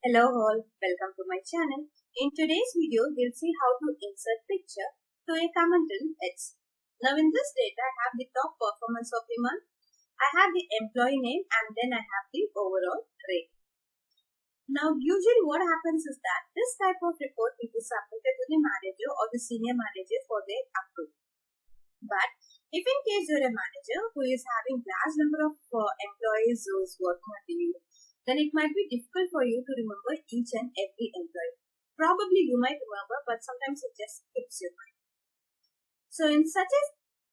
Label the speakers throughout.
Speaker 1: Hello all, welcome to my channel. In today's video, we'll see how to insert picture to a comment in X. Now in this data, I have the top performance of the month, I have the employee name, and then I have the overall rate. Now usually what happens is that this type of report will be submitted to the manager or the senior manager for their approval. But if in case you're a manager who is having large number of employees who's working at you, then it might be difficult for you to remember each and every employee. Probably you might remember, but sometimes it just skips your mind. So in such a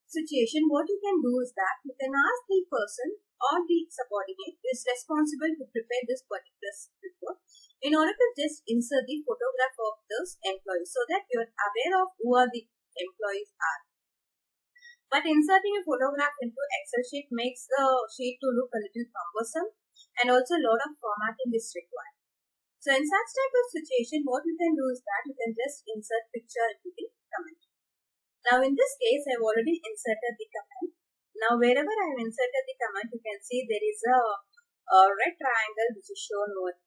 Speaker 1: situation, what you can do is that you can ask the person or the subordinate who is responsible to prepare this particular report in order to just insert the photograph of those employees so that you're aware of who are the employees are. But inserting a photograph into Excel sheet makes the sheet to look a little cumbersome, and also a lot of formatting is required. So in such type of situation, what you can do is that you can just insert picture into the comment. Now in this case, I have already inserted the comment. Now wherever I have inserted the comment, you can see there is a red triangle which is shown over.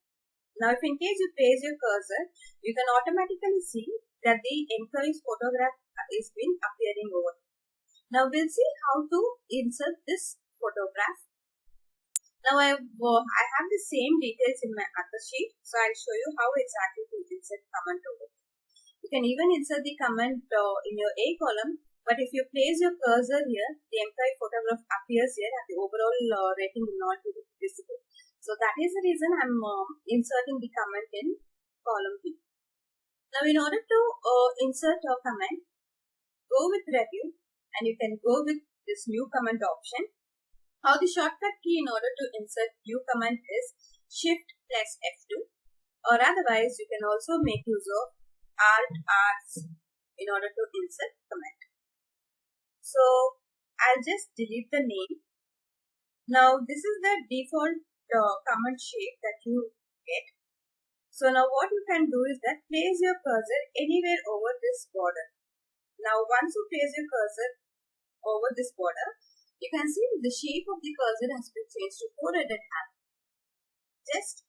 Speaker 1: Now if in case you place your cursor, you can automatically see that the employee's photograph is been appearing over. Now we'll see how to insert this photograph. Now I have the same details in my other sheet, so I'll show you how exactly to insert comment over. You can even insert the comment in your A column, but if you place your cursor here, the employee photograph appears here and the overall rating will not be visible. So that is the reason I'm inserting the comment in column B. Now in order to insert a comment, go with review and you can go with this new comment option. How the shortcut key in order to insert new comment is Shift plus F2, or otherwise you can also make use of Alt R in order to insert comment. So I'll just delete the name. Now this is the default comment shape that you get. So now what you can do is that place your cursor anywhere over this border. Now once you place your cursor over this border, you can see the shape of the cursor has been changed to 4-headed hand. Just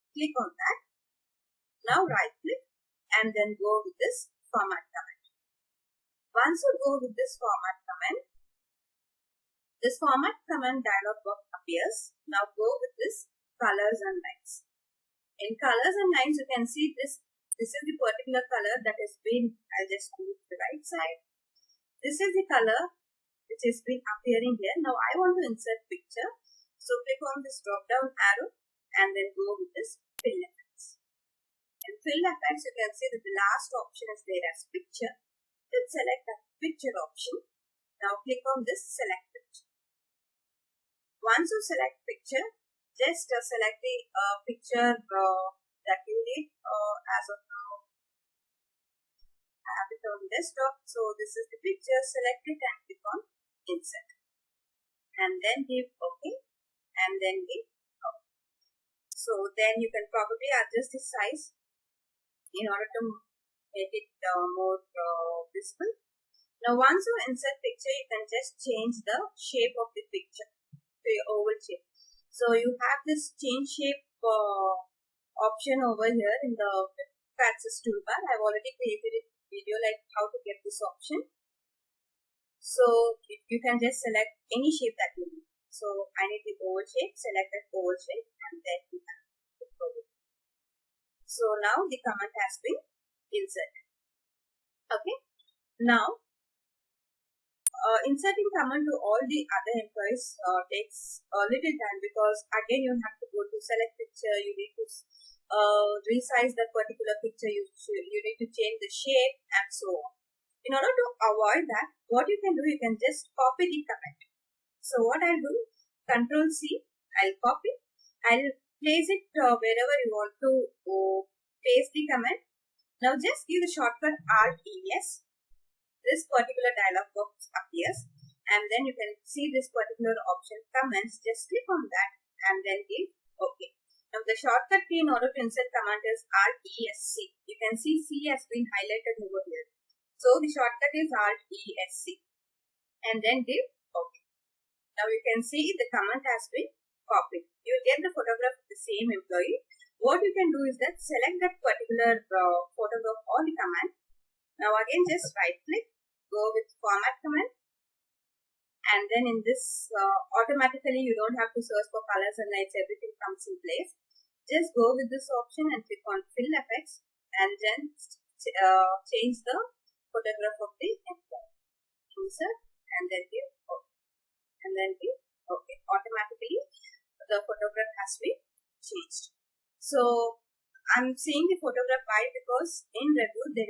Speaker 1: click on that. Now right click and then go with this format comment. Once you go with this format dialog box appears. Now go with this colors and lines. In colors and lines, you can see this is the particular color that has been, I'll just move to the right side. This is the color which has been appearing here. Now I want to insert picture. So click on this drop down arrow and then go with this fill effects. In fill effects, you can see that the last option is there as picture. Then select that picture option. Now click on this select picture. Once you select picture, just select the picture that you need as of now. I have it on desktop. So this is the picture. Select it and click on insert. And then give OK. And then give OK. So then you can probably adjust the size in order to make it more visible. Now once you insert picture, you can just change the shape of the picture to your oval shape. So you have this change shape option over here in the Access toolbar. I've already created a video like how to get this option. So you can just select any shape that you need. So I need the oval shape, select that oval shape and then you have the oval. So now the comment has been inserted. Okay. Now inserting comment to all the other employees takes a little time, because again you have to go to select picture, you need to resize that particular picture, you need to change the shape and so on. In order to avoid that, what you can do, you can just copy the comment. So what I'll do, Control C, I'll copy, I'll place it wherever you want to paste the comment. Now just give the shortcut Alt ES. This particular dialog box appears and then you can see this particular option comments. Just click on that and then give OK. Now the shortcut key in order to insert comment is Alt ESC. You can see C has been highlighted over here. So the shortcut is Alt ESC and then give OK. Now you can see the comment has been copied. You will get the photograph of the same employee what you can do is that select that particular photograph or the command. Now again just right click, go with format command, and then in this automatically you don't have to search for colors and lights, everything comes in place. Just go with this option and click on fill effects and then change the photograph of the employee. Insert and then give OK. And then give OK. Automatically the photograph has been changed. So I'm seeing the photograph why, because in review there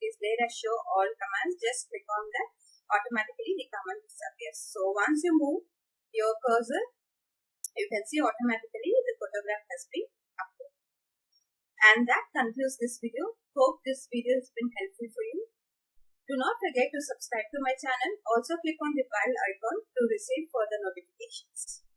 Speaker 1: is there a show all commands. Just click on that, automatically the command disappears. So once you move your cursor, you can see automatically the photograph has been uploaded. And that concludes this video. Hope this video has been helpful for you. Do not forget to subscribe to my channel. Also click on the bell icon to receive further notifications.